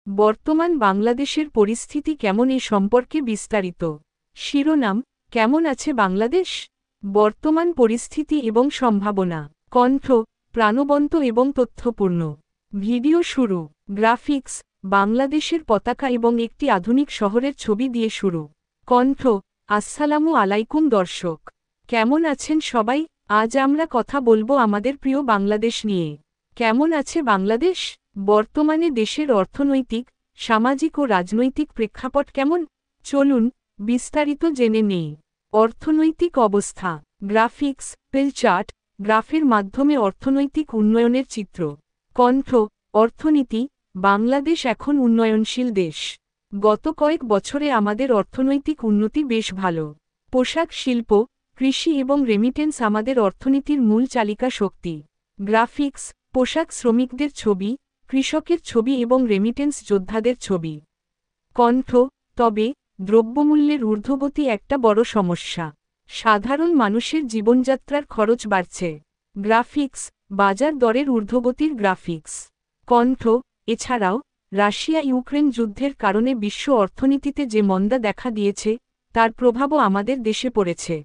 বর্তমান বাংলাদেশের পরিস্থিতি কেমন এ সম্পর্কে বিস্তারিত শিরোনাম কেমন আছে বাংলাদেশ বর্তমান পরিস্থিতি এবং সম্ভাবনা কণ্ঠ প্রাণবন্ত এবং তথ্যপূর্ণ ভিডিও শুরু গ্রাফিক্স বাংলাদেশের পতাকা এবং একটি আধুনিক শহরের ছবি দিয়ে শুরু কণ্ঠ আসসালামু আলাইকুম দর্শক কেমন আছেন সবাই আজ আমরা কথা বলবো আমাদের প্রিয় বাংলাদেশ নিয়ে কেমন আছে বাংলাদেশ বর্তমানে দেশের অর্থনৈতিক সামাজিক ও রাজনৈতিক প্রেক্ষাপট কেমন চলুন বিস্তারিত জেনে নেই অর্থনৈতিক অবস্থা গ্রাফিক্স পেল চার্ট গ্রাফের মাধ্যমে অর্থনৈতিক উন্নয়নের চিত্র কণ্ঠ অর্থনীতি বাংলাদেশ এখন উন্নয়নশীল দেশ গত কয়েক বছরে আমাদের অর্থনৈতিক উন্নতি বেশ ভালো পোশাক শিল্প কৃষি এবং রেমিটেন্স আমাদের অর্থনীতির মূল চালিকা শক্তি গ্রাফিক্স পোশাক শ্রমিকদের ছবি কৃষকের ছবি এবং রেমিটেন্স যোদ্ধাদের ছবি কণ্ঠ তবে দ্রব্যমূল্যের ঊর্ধ্বগতি একটা বড় সমস্যা সাধারণ মানুষের জীবনযাত্রার খরচ বাড়ছে গ্রাফিক্স বাজার দরের ঊর্ধ্বগতির গ্রাফিক্স কণ্ঠ এছাড়াও রাশিয়া ইউক্রেন যুদ্ধের কারণে বিশ্ব অর্থনীতিতে যে মন্দা দেখা দিয়েছে তার প্রভাবও আমাদের দেশে পড়েছে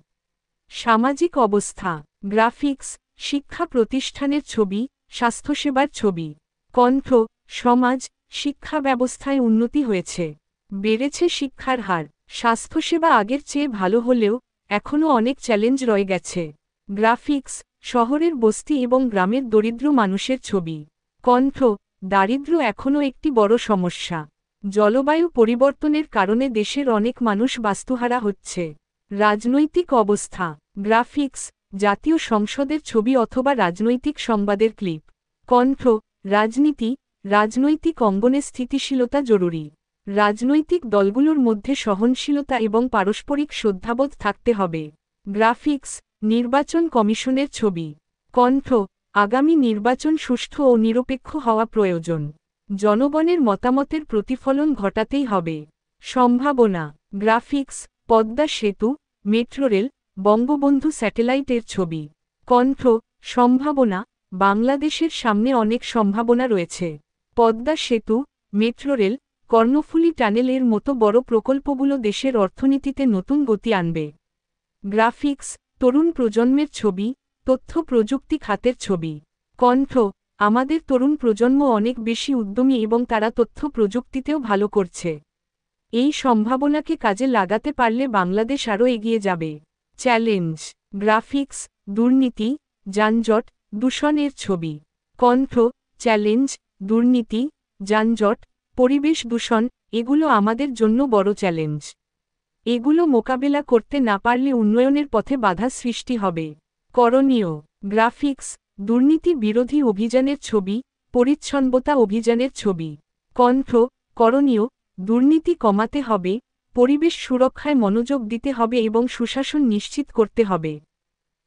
সামাজিক অবস্থা গ্রাফিক্স শিক্ষা প্রতিষ্ঠানের ছবি স্বাস্থ্যসেবার ছবি কণ্ঠ সমাজ শিক্ষা ব্যবস্থায় উন্নতি হয়েছে বেড়েছে শিক্ষার হার স্বাস্থ্যসেবা আগের চেয়ে ভালো হলেও এখনও অনেক চ্যালেঞ্জ রয়ে গেছে গ্রাফিক্স শহরের বস্তি এবং গ্রামের দরিদ্র মানুষের ছবি কণ্ঠ দারিদ্র্য এখনও একটি বড় সমস্যা জলবায়ু পরিবর্তনের কারণে দেশের অনেক মানুষ বাস্তুহারা হচ্ছে রাজনৈতিক অবস্থা গ্রাফিক্স জাতীয় সংসদের ছবি অথবা রাজনৈতিক সংবাদের ক্লিপ কণ্ঠ রাজনীতি রাজনৈতিক অঙ্গনে স্থিতিশীলতা জরুরি রাজনৈতিক দলগুলোর মধ্যে সহনশীলতা এবং পারস্পরিক শ্রদ্ধাবোধ থাকতে হবে গ্রাফিক্স নির্বাচন কমিশনের ছবি কণ্ঠ আগামী নির্বাচন সুষ্ঠু ও নিরপেক্ষ হওয়া প্রয়োজন জনগণের মতামতের প্রতিফলন ঘটাতেই হবে সম্ভাবনা গ্রাফিক্স পদ্মা সেতু মেট্রোরেল বঙ্গবন্ধু স্যাটেলাইটের ছবি কণ্ঠ সম্ভাবনা বাংলাদেশের সামনে অনেক সম্ভাবনা রয়েছে পদ্মা সেতু মেট্রোরেল কর্ণফুলী টানেলের মতো বড় প্রকল্পগুলো দেশের অর্থনীতিতে নতুন গতি আনবে গ্রাফিক্স তরুণ প্রজন্মের ছবি তথ্য প্রযুক্তি খাতের ছবি কণ্ঠ আমাদের তরুণ প্রজন্ম অনেক বেশি উদ্যমী এবং তারা তথ্য প্রযুক্তিতেও ভালো করছে এই সম্ভাবনাকে কাজে লাগাতে পারলে বাংলাদেশ আরও এগিয়ে যাবে চ্যালেঞ্জ গ্রাফিক্স দুর্নীতি যানজট দূষণের ছবি কণ্ঠ চ্যালেঞ্জ দুর্নীতি যানজট পরিবেশ দূষণ এগুলো আমাদের জন্য বড় চ্যালেঞ্জ এগুলো মোকাবেলা করতে না পারলে উন্নয়নের পথে বাধা সৃষ্টি হবে করণীয় গ্রাফিক্স দুর্নীতি বিরোধী অভিযানের ছবি পরিচ্ছন্নতা অভিযানের ছবি কণ্ঠ করণীয় দুর্নীতি কমাতে হবে পরিবেশ সুরক্ষায় মনোযোগ দিতে হবে এবং সুশাসন নিশ্চিত করতে হবে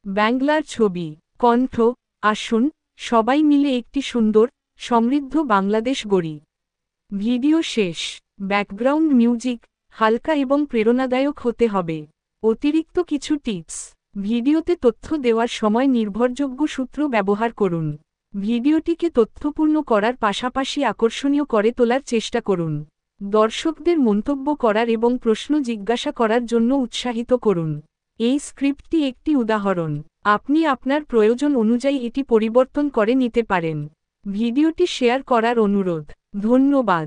বাংলার ছবি কণ্ঠ আসুন সবাই মিলে একটি সুন্দর সমৃদ্ধ বাংলাদেশ গড়ি ভিডিও শেষ ব্যাকগ্রাউন্ড মিউজিক হালকা এবং প্রেরণাদায়ক হতে হবে অতিরিক্ত কিছু টিপস ভিডিওতে তথ্য দেওয়ার সময় নির্ভরযোগ্য সূত্র ব্যবহার করুন ভিডিওটিকে তথ্যপূর্ণ করার পাশাপাশি আকর্ষণীয় করে তোলার চেষ্টা করুন দর্শকদের মন্তব্য করার এবং প্রশ্ন জিজ্ঞাসা করার জন্য উৎসাহিত করুন এই স্ক্রিপ্টটি একটি উদাহরণ আপনি আপনার প্রয়োজন অনুযায়ী এটি পরিবর্তন করে নিতে পারেন ভিডিওটি শেয়ার করার অনুরোধ ধন্যবাদ